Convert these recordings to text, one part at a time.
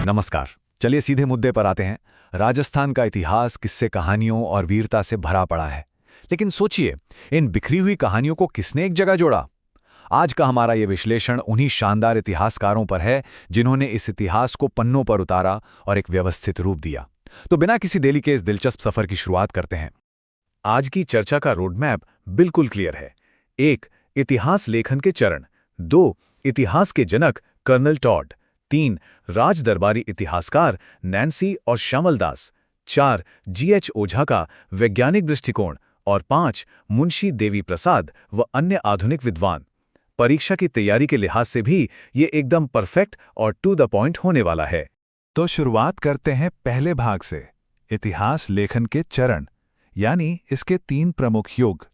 नमस्कार। चलिए सीधे मुद्दे पर आते हैं। राजस्थान का इतिहास किस्से कहानियों और वीरता से भरा पड़ा है। लेकिन सोचिए, इन बिखरी हुई कहानियों को किसने एक जगह जोड़ा? आज का हमारा ये विश्लेषण उन्हीं शानदार इतिहासकारों पर है जिन्होंने इस इतिहास को पन्नों पर उतारा और एक व्यवस्थित रूप दिया। तो बिना किसी देरी के इस दिलचस्प सफर की शुरुआत करते हैं। आज की चर्चा का रोडमैप बिल्कुल क्लियर है। 1. इतिहास लेखन के चरण। 2. इतिहास के जनक कर्नल टॉड। 3. राज दरबारी इतिहासकार नैन्सी और श्यामल दास। 4. G.H. ओझा का वैज्ञानिक दृष्टिकोण। और 5. मुंशी देवी प्रसाद व अन्य आधुनिक विद्वान। परीक्षा की तैयारी के लिहाज से भी ये एकदम परफेक्ट और टू द पॉइंट होने वाला है। तो शुरुआत करते हैं पहले भाग से, इतिहास लेखन के चरण, यानी इसके 3 प्रमुख युग।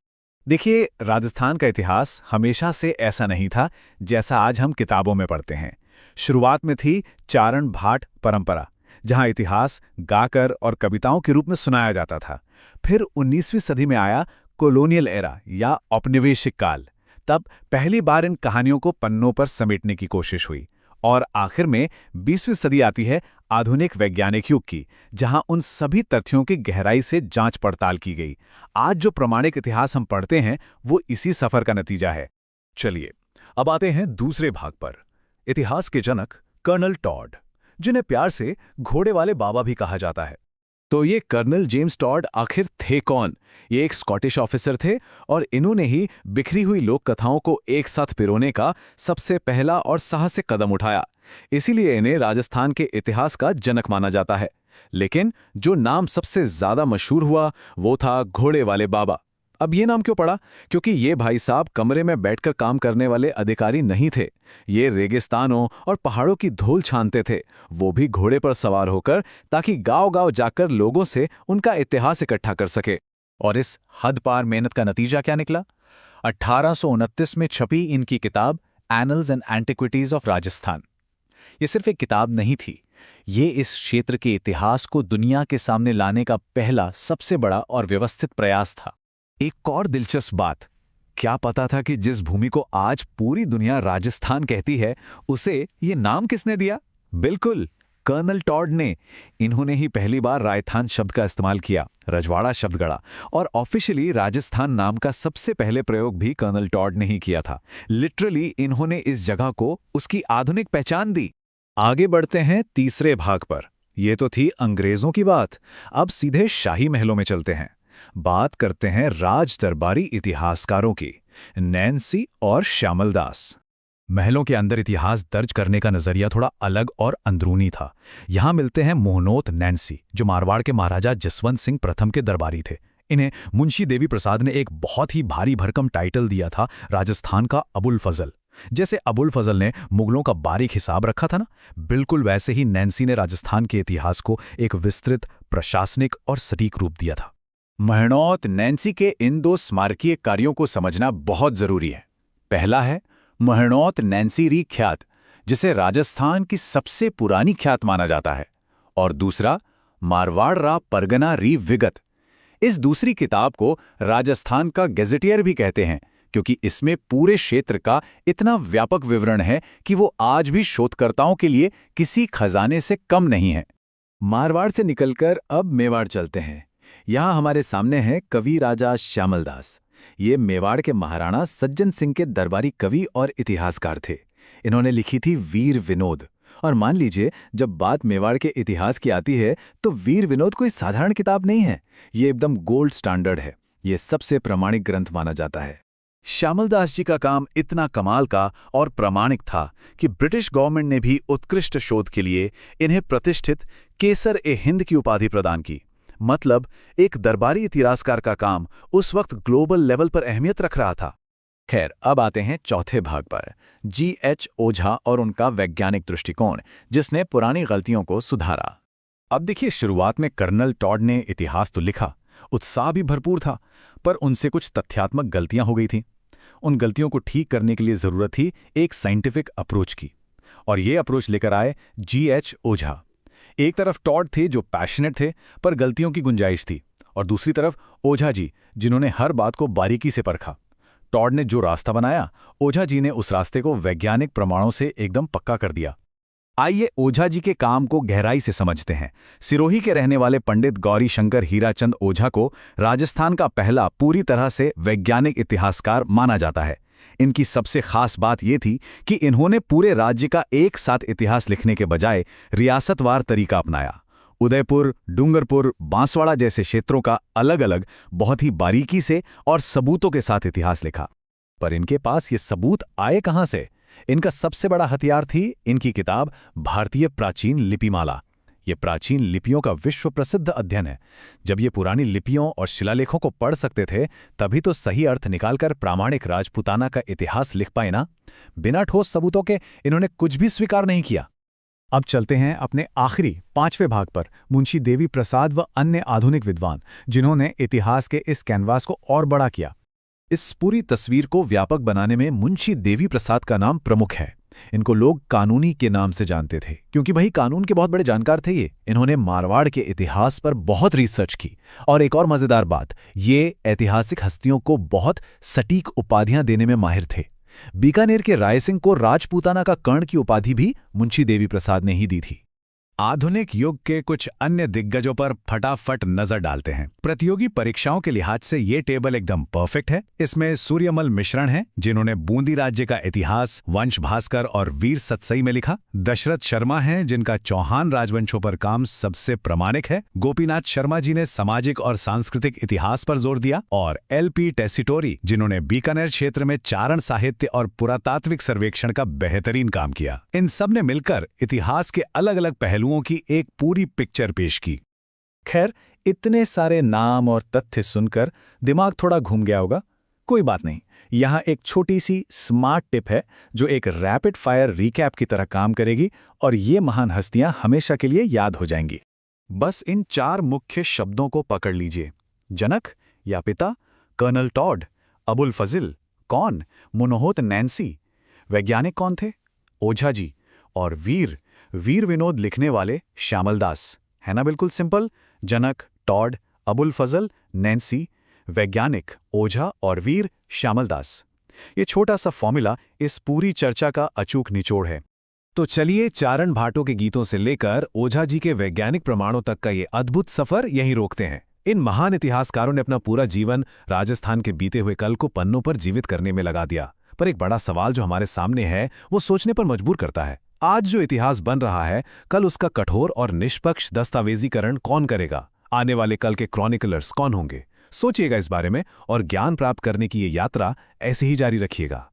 देखिए, राजस्थान का इतिहास हमेशा से ऐसा नहीं था जैसा आज हम किताबों में पढ़ते हैं। शुरुआत में थी चारण भाट परंपरा, जहां इतिहास गाकर और कविताओं के रूप में सुनाया जाता था। फिर 19वीं सदी में आया कॉलोनियल एरा या औपनिवेशिक काल। तब पहली बार इन कहानियों को पन्नों पर समेटने की कोशिश हुई। और आखिर में 20वीं सदी आती है आधुनिक वैज्ञानिक युग की, जहां उन सभी तथ्यों की गहराई से जांच पड़ताल की गई। आज जो प्रमाणिक इतिहास हम पढ़ते हैं वो इसी सफर का नतीजा है। चलिए, अब आते हैं दूसरे भाग पर, इतिहास के जनक कर्नल टॉड, जिन्हें प्यार से घोड़े वाले बाबा भी कहा जाता है। तो ये कर्नल जेम्स टॉड आखिर थे कौन? ये एक स्कॉटिश ऑफिसर थे और इन्होंने ही बिखरी हुई लोक कथाओं को एक साथ पिरोने का सबसे पहला और साहसिक कदम उठाया। इसीलिए इन्हें राजस्थान के इतिहास का जनक माना जाता है। लेकिन जो नाम सबसे ज्यादा मशहूर हुआ वो था घोड़े वाले बाबा। अब ये नाम क्यों पड़ा? क्योंकि ये भाई साहब कमरे में बैठकर काम करने वाले अधिकारी नहीं थे। ये रेगिस्तानों और पहाड़ों की धूल छानते थे, वो भी घोड़े पर सवार होकर, ताकि गांव-गांव जाकर लोगों से उनका इतिहास इकट्ठा कर सके। और इस हद पार मेहनत का नतीजा क्या निकला? 1829 में छपी इनकी किताब annuls and antiquities of Rajasthan. ये सिर्फ एक किताब नहीं थी, ये इस क्षेत्र के इतिहास को दुनिया के सामने लाने का पहला, सबसे बड़ा और व्यवस्थित प्रयास था। एक और दिलचस्प बात, क्या पता था कि जिस भूमि को आज पूरी दुनिया राजस्थान कहती है, उसे ये नाम किसने दिया? बिल्कुल, कर्नल टॉड ने। इन्होंने ही पहली बार राजस्थान शब्द का इस्तेमाल किया, रजवाड़ा शब्द गढ़ा, और ऑफिशियली राजस्थान नाम का सबसे पहले प्रयोग भी कर्नल टॉड ने ही किया था। लिटरली इन्होंने इस जगह को उसकी आधुनिक पहचान दी। आगे बढ़ते हैं तीसरे भाग पर। यह तो थी अंग्रेजों की बात। अब सीधे शाही महलों में चलते हैं। बात करते हैं राज दरबारी इतिहासकारों की, नैन्सी और श्यामल दास। महलों के अंदर इतिहास दर्ज करने का नजरिया थोड़ा अलग और अंदरूनी था। यहां मिलते हैं मोहनोत नैन्सी, जो मारवाड़ के महाराजा जसवंत सिंह प्रथम के दरबारी थे। इन्हें मुंशी देवी प्रसाद ने एक बहुत ही भारी भरकम टाइटल दिया था, राजस्थान का अबुल फजल। जैसे अबुल फजल ने मुगलों का बारीक हिसाब रखा था ना, बिल्कुल वैसे ही नैन्सी ने राजस्थान के इतिहास को एक विस्तृत, प्रशासनिक और सटीक रूप दिया था। महनौत नैन्सी के इन 2 स्मारकीय कार्यों को समझना बहुत जरूरी है। पहला है महनौत नैन्सी री ख्यात, जिसे राजस्थान की सबसे पुरानी ख्यात माना जाता है, और दूसरा मारवाड़ रा परगना री विगत। इस दूसरी किताब को राजस्थान का गेजेटियर भी कहते हैं, क्योंकि इसमें पूरे क्षेत्र का इतना व्यापक विवरण है कि वो आज भी शोधकर्ताओं के लिए किसी खजाने से कम नहीं है। मारवाड़ से निकलकर अब मेवाड़ चलते हैं। यहाँ हमारे सामने है कवि राजा श्यामल दास। ये मेवाड़ के महाराणा सज्जन सिंह के दरबारी कवि और इतिहासकार थे। इन्होंने लिखी थी वीर विनोद। और मान लीजिए, जब बात मेवाड़ के इतिहास की आती है तो वीर विनोद कोई साधारण किताब नहीं है। ये एकदम गोल्ड स्टैंडर्ड है। ये सबसे प्रामाणिक ग्रंथ माना जाता है। श्यामल दास जी का काम इतना कमाल का और प्रामाणिक था कि ब्रिटिश गवर्नमेंट ने भी उत्कृष्ट शोध के लिए इन्हें प्रतिष्ठित केसर-ए-हिंद की उपाधि प्रदान की। मतलब एक दरबारी इतिहासकार का काम उस वक्त ग्लोबल लेवल पर अहमियत रख रहा था। खैर, अब आते हैं चौथे भाग पर, G.H. ओझा और उनका वैज्ञानिक दृष्टिकोण, जिसने पुरानी गलतियों को सुधारा। अब देखिए, शुरुआत में कर्नल टॉड ने इतिहास तो लिखा, उत्साह भी भरपूर था, पर उनसे कुछ तथ्यात्मक गलतियां हो गई थीं। उन गलतियों को ठीक करने के लिए जरूरत थी एक साइंटिफिक अप्रोच की, और ये अप्रोच लेकर आए G.H. ओझा। एक तरफ टॉड थे जो पैशनेट थे पर गलतियों की गुंजाइश थी, और दूसरी तरफ ओझा जी, जिन्होंने हर बात को बारीकी से परखा। टॉड ने जो रास्ता बनाया, ओझा जी ने उस रास्ते को वैज्ञानिक प्रमाणों से एकदम पक्का कर दिया। आइए ओझा जी के काम को गहराई से समझते हैं। सिरोही के रहने वाले पंडित गौरी शंकर हीराचंद ओझा को राजस्थान का पहला पूरी तरह से वैज्ञानिक इतिहासकार माना जाता है। इनकी सबसे खास बात यह थी कि इन्होंने पूरे राज्य का एक साथ इतिहास लिखने के बजाय रियासतवार तरीका अपनाया। उदयपुर, डूंगरपुर, बांसवाड़ा जैसे क्षेत्रों का अलग अलग बहुत ही बारीकी से और सबूतों के साथ इतिहास लिखा। पर इनके पास ये सबूत आए कहां से? इनका सबसे बड़ा हथियार थी इनकी किताब भारतीय प्राचीन लिपिमाला। ये प्राचीन लिपियों का विश्व प्रसिद्ध अध्ययन है। जब ये पुरानी लिपियों और शिलालेखों को पढ़ सकते थे, तभी तो सही अर्थ निकालकर प्रामाणिक राजपूताना का इतिहास लिख पाए ना। बिना ठोस सबूतों के इन्होंने कुछ भी स्वीकार नहीं किया। अब चलते हैं अपने आखिरी 5वें भाग पर, मुंशी देवी प्रसाद व अन्य आधुनिक विद्वान जिन्होंने इतिहास के इस कैनवास को और बड़ा किया। इस पूरी तस्वीर को व्यापक बनाने में मुंशी देवी प्रसाद का नाम प्रमुख है। इनको लोग कानूनी के नाम से जानते थे, क्योंकि भाई कानून के बहुत बड़े जानकार थे ये। इन्होंने मारवाड़ के इतिहास पर बहुत रिसर्च की। और एक और मजेदार बात, ये ऐतिहासिक हस्तियों को बहुत सटीक उपाधियां देने में माहिर थे। बीकानेर के रायसिंह को राजपूताना का कर्ण की उपाधि भी मुंशी देवी प्रसाद ने ही दी थी। आधुनिक युग के कुछ अन्य दिग्गजों पर फटाफट नजर डालते हैं। प्रतियोगी परीक्षाओं के लिहाज से ये टेबल एकदम परफेक्ट है। इसमें सूर्यमल मिश्रण हैं, जिन्होंने बूंदी राज्य का इतिहास वंश भास्कर और वीर सतसई में लिखा। दशरथ शर्मा हैं, जिनका चौहान राजवंशों पर काम सबसे प्रामाणिक है। गोपीनाथ शर्मा जी ने सामाजिक और सांस्कृतिक इतिहास पर जोर दिया। और LP टेसिटोरी, जिन्होंने बीकानेर क्षेत्र में चारण साहित्य और पुरातात्विक सर्वेक्षण का बेहतरीन काम किया। इन सब ने मिलकर इतिहास के अलग अलग पहलुओं की एक पूरी पिक्चर पेश की। खैर, इतने सारे नाम और तथ्य सुनकर दिमाग थोड़ा घूम गया होगा। कोई बात नहीं, यहां एक छोटी सी स्मार्ट टिप है जो एक रैपिड फायर रिकैप की तरह काम करेगी और ये महान हस्तियां हमेशा के लिए याद हो जाएंगी। बस इन 4 मुख्य शब्दों को पकड़ लीजिए। जनक या पिता कर्नल टॉड, अबुल फजिल कौन? मनोहत नैन्सी। वैज्ञानिक कौन थे? ओझा जी। और वीर विनोद लिखने वाले श्यामल दास। है ना बिल्कुल सिंपल? जनक, टॉड, अबुल फजल, नैन्सी। वैज्ञानिक ओझा और वीर श्यामल दास। ये छोटा सा फॉर्मूला इस पूरी चर्चा का अचूक निचोड़ है। तो चलिए चारण भाटों के गीतों से लेकर ओझा जी के वैज्ञानिक प्रमाणों तक का ये अद्भुत सफर यहीं रोकते हैं। इन महान इतिहासकारों ने अपना पूरा जीवन राजस्थान के बीते हुए कल को पन्नों पर जीवित करने में लगा दिया। पर एक बड़ा सवाल जो हमारे सामने है, वो सोचने पर मजबूर करता है। आज जो इतिहास बन रहा है, कल उसका कठोर और निष्पक्ष दस्तावेजीकरण कौन करेगा? आने वाले कल के क्रॉनिकलर्स कौन होंगे? सोचिएगा इस बारे में और ज्ञान प्राप्त करने की ये यात्रा ऐसे ही जारी रखिएगा।